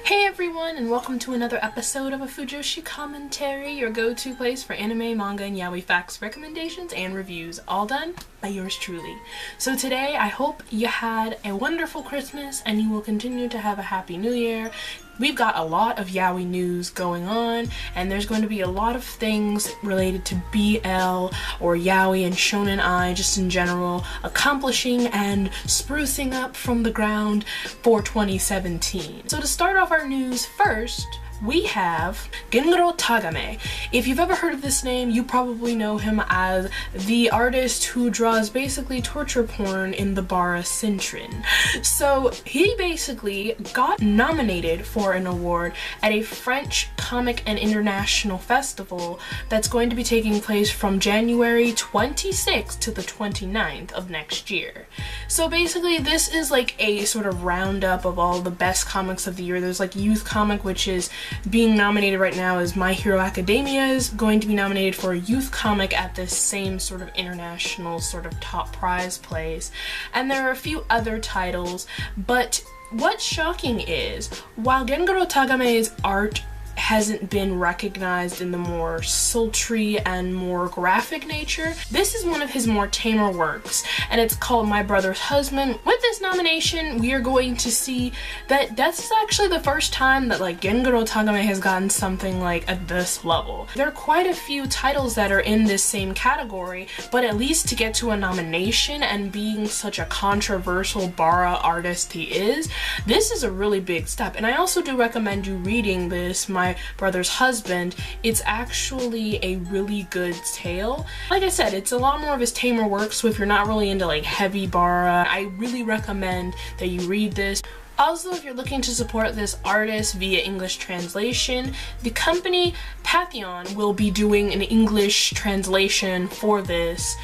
Hey everyone, and welcome to another episode of a Fujoshi Commentary, your go-to place for anime, manga, and yaoi facts, recommendations, and reviews, all done by yours truly. So today, I hope you had a wonderful Christmas, and you will continue to have a happy new year. We've got a lot of yaoi news going on, and there's going to be a lot of things related to BL or yaoi and shonen ai just in general, accomplishing and sprucing up from the ground for 2017. So to start off our news first, we have Taiga May. If you've ever heard of this name, you probably know him as the artist who draws basically torture porn in the Bara Cintron. So he basically got nominated for an award at a French comic and international festival that's going to be taking place from January 26th to the 29th of next year. So basically this is like a sort of roundup of all the best comics of the year. There's like youth comic, which is being nominated right now is My Hero Academia is going to be nominated for a youth comic at this same sort of international sort of top prize place. And there are a few other titles, but what's shocking is while Taiga May's art hasn't been recognized in the more sultry and more graphic nature, this is one of his more tamer works, and it's called My Brother's Husband. With this nomination, we are going to see that that's actually the first time that like Taiga May has gotten something like at this level. There are quite a few titles that are in this same category, but at least to get to a nomination and being such a controversial Bara artist he is, this is a really big step. And I also do recommend you reading this, My Brother's Husband. It's actually a really good tale. Like I said, it's a lot more of his tamer work, so if you're not really into like heavy Bara, I really recommend that you read this. Also, if you're looking to support this artist via English translation, the company Pantheon will be doing an English translation for this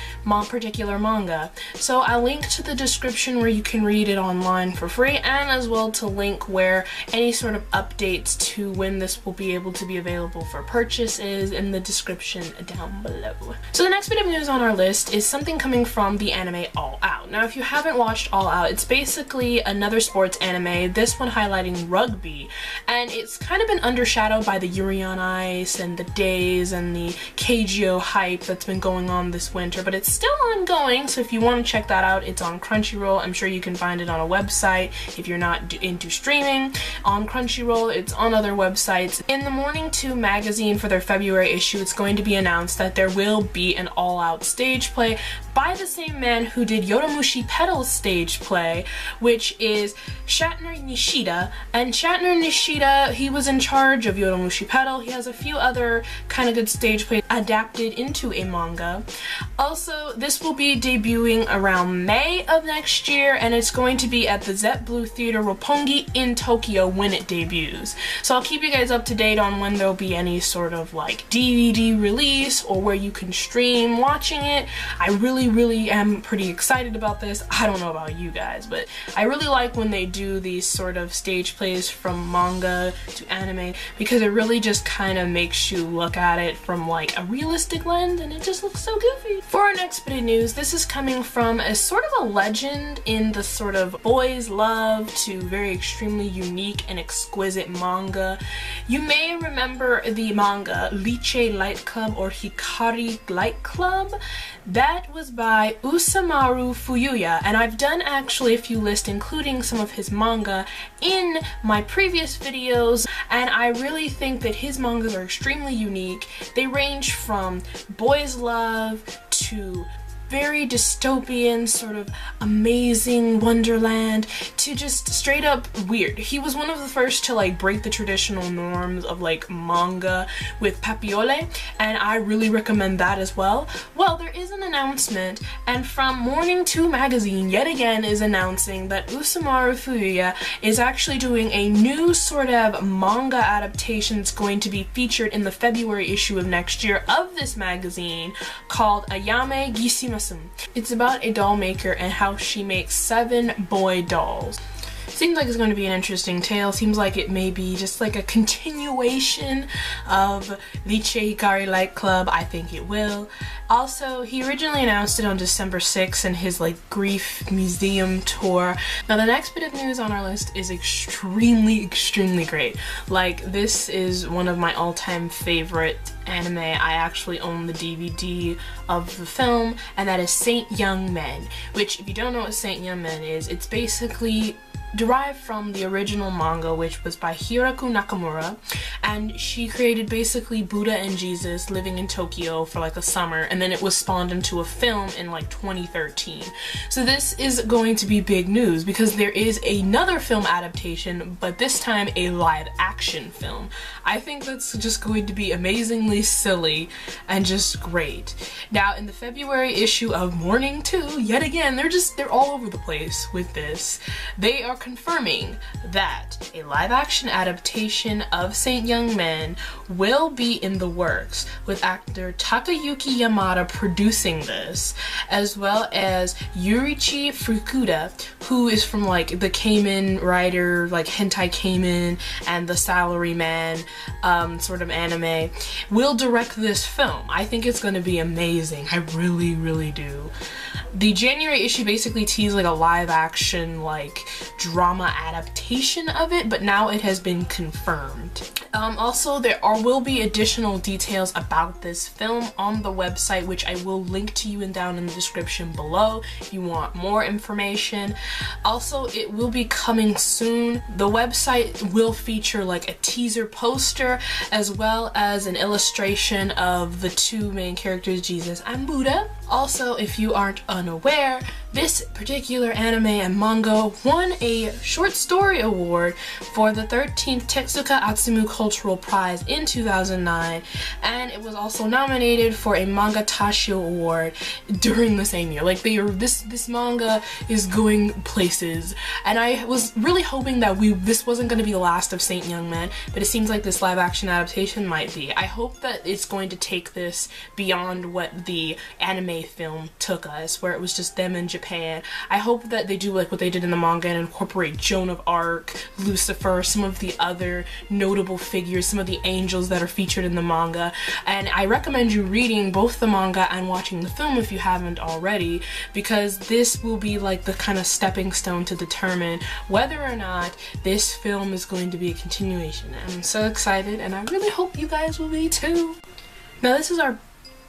particular manga. So I'll link to the description where you can read it online for free, and as well to link where any sort of updates to when this will be able to be available for purchase is in the description down below. So the next bit of news on our list is something coming from the anime All Out. Now if you haven't watched All Out, it's basically another sports anime, this one highlighting rugby, and it's kind of been undershadowed by the Yuri on Ice and the Days and the Keijo hype that's been going on this winter, but it's still ongoing, so if you want to check that out, it's on Crunchyroll. I'm sure you can find it on a website if you're not into streaming. On Crunchyroll, it's on other websites. In the Morning 2 magazine for their February issue, it's going to be announced that there will be an all-out stage play by the same man who did Yodomushi Pedal's stage play, which is Shatner Nishida. And Shatner Nishida, he was in charge of Yodomushi Pedal. He has a few other kind of good stage plays adapted into a manga. Also, this will be debuting around May of next year, and it's going to be at the ZetBlue Theater Roppongi in Tokyo when it debuts. So I'll keep you guys up to date on when there'll be any sort of like DVD release or where you can stream watching it. I really am pretty excited about this. I don't know about you guys, but I really like when they do these sort of stage plays from manga to anime, because it really just kind of makes you look at it from like a realistic lens, and it just looks so goofy. For our next bit of news, this is coming from a sort of a legend in the sort of boys love to very extremely unique and exquisite manga. You may remember the manga Liche Light Club or Hikari Light Club. That was by Usamaru Fuya, and I've done actually a few lists including some of his manga in my previous videos, and I really think that his mangas are extremely unique. They range from boys love to very dystopian, sort of amazing wonderland, to just straight up weird. He was one of the first to like break the traditional norms of like manga with Papiole, and I really recommend that as well. Well, there is an announcement, and from Morning 2 magazine yet again is announcing that Usamaru Fuya is actually doing a new sort of manga adaptation that's going to be featured in the February issue of next year of this magazine called Ayame Gishimasu. It's about a doll maker and how she makes 7 boy dolls. Seems like it's going to be an interesting tale. Seems like it may be just like a continuation of the Hikari Light Club. I think it will. Also, he originally announced it on December 6th in his like Grief Museum tour. Now the next bit of news on our list is extremely great. Like, this is one of my all-time favorite anime. I actually own the DVD of the film, and that is Saint Young Men, which, if you don't know what Saint Young Men is, it's basically derived from the original manga, which was by Hiraku Nakamura, and she created basically Buddha and Jesus living in Tokyo for like a summer, and then it was spawned into a film in like 2013. So this is going to be big news because there is another film adaptation, but this time a live action film. I think that's just going to be amazingly silly and just great. Now in the February issue of Morning 2, yet again, they're all over the place with this. They are confirming that a live-action adaptation of Saint Young Men will be in the works, with actor Takayuki Yamada producing this, as well as Yurichi Fukuda, who is from like the Kamen Rider, like Hentai Kamen and the Salaryman sort of anime, will direct this film. I think it's going to be amazing. I really do. The January issue basically teased like a live-action like drama adaptation of it, but now it has been confirmed. Also, there will be additional details about this film on the website, which I will link to you down in the description below if you want more information. Also, it will be coming soon. The website will feature like a teaser poster as well as an illustration of the two main characters, Jesus and Buddha. Also, if you aren't unaware, this particular anime and manga won a short story award for the 13th Tetsuka Atsumu Cultural Prize in 2009, and it was also nominated for a Manga Tashio Award during the same year. Like, this manga is going places, and I was really hoping that this wasn't going to be the last of Saint Young Men, but it seems like this live action adaptation might be. I hope that it's going to take this beyond what the anime film took us, where it was just them in Japan. I hope that they do like what they did in the manga and incorporate Joan of Arc, Lucifer, some of the other notable figures, some of the angels that are featured in the manga. And I recommend you reading both the manga and watching the film if you haven't already, because this will be like the kind of stepping stone to determine whether or not this film is going to be a continuation. I'm so excited, and I really hope you guys will be too. Now this is our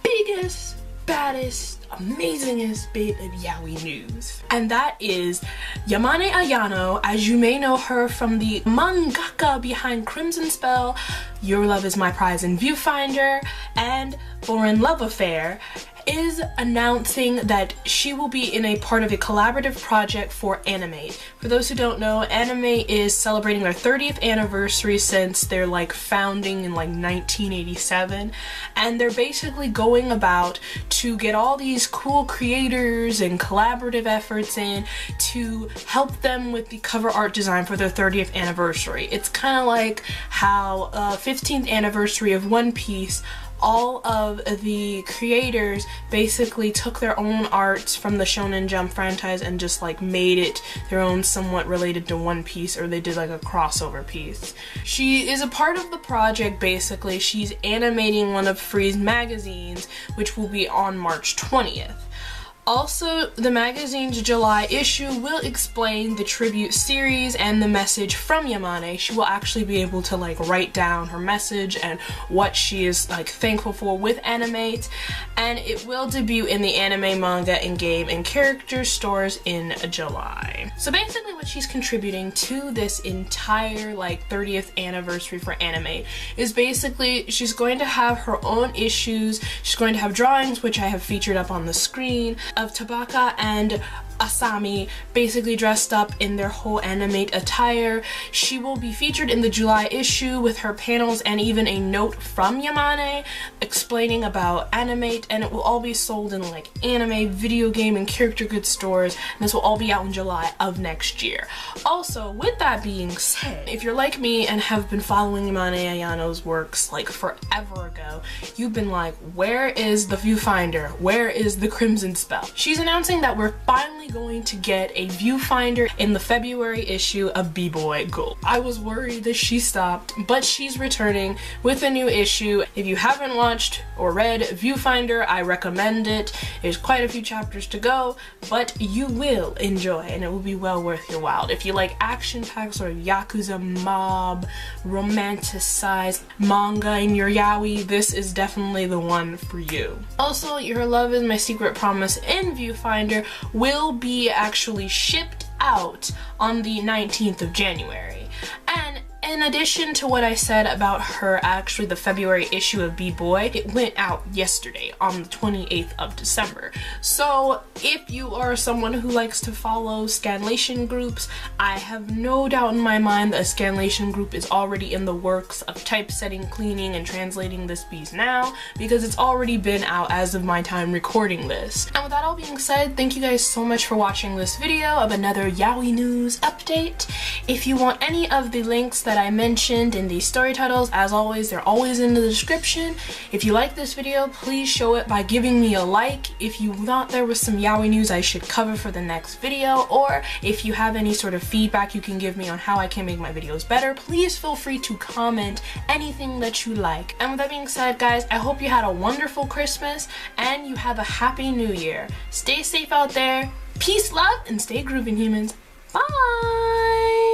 biggest, baddest, amazingest bit of yaoi news, and that is Yamane Ayano. As you may know her from the mangaka behind Crimson Spell, Your Love Is My Prize in Viewfinder, and Foreign Love Affair, is announcing that she will be in a part of a collaborative project for Animate. For those who don't know, Animate is celebrating their 30th anniversary since their like founding in like 1987, and they're basically going about to get all these cool creators and collaborative efforts in to help them with the cover art design for their 30th anniversary. It's kind of like how 15th anniversary of One Piece, all of the creators basically took their own arts from the Shonen Jump franchise and just like made it their own, somewhat related to One Piece, or they did like a crossover piece. She is a part of the project. Basically, she's animating one of Free's magazines, which will be on March 20th. Also, the magazine's July issue will explain the tribute series and the message from Yamane. She will actually be able to like write down her message and what she is like thankful for with Animate, and it will debut in the anime, manga, and game and character stores in July. So basically what she's contributing to this entire like 30th anniversary for Animate is basically she's going to have her own issues. She's going to have drawings, which I have featured up on the screen, of Tabaka and Asami basically dressed up in their whole Animate attire. She will be featured in the July issue with her panels and even a note from Yamane explaining about Animate, and it will all be sold in like anime, video game, and character goods stores, and this will all be out in July of next year. Also, with that being said, if you're like me and have been following Yamane Ayano's works like forever ago, you've been like, where is the Viewfinder? Where is the Crimson Spell? She's announcing that we're finally going to get a Viewfinder in the February issue of B-Boy Gold. I was worried that she stopped, but she's returning with a new issue. If you haven't watched or read Viewfinder, I recommend it. There's quite a few chapters to go, but you will enjoy and it will be well worth your while. If you like action-packed sort of Yakuza mob, romanticized manga in your yaoi, this is definitely the one for you. Also, Your Love Is My Secret Promise in Viewfinder will be actually shipped out on the 19th of January. And in addition to what I said about her, actually the February issue of B-Boy, it went out yesterday on the 28th of December. So if you are someone who likes to follow scanlation groups, I have no doubt in my mind that a scanlation group is already in the works of typesetting, cleaning, and translating this piece now, because it's already been out as of my time recording this. And with that all being said, thank you guys so much for watching this video of another yaoi news update. If you want any of the links that I mentioned in these story titles, as always, they're always in the description. If you like this video, please show it by giving me a like. If you thought there was some yaoi news I should cover for the next video, or if you have any sort of feedback you can give me on how I can make my videos better, please feel free to comment anything that you like. And with that being said, guys, I hope you had a wonderful Christmas and you have a happy new year. Stay safe out there, peace, love, and stay groovin', humans. Bye!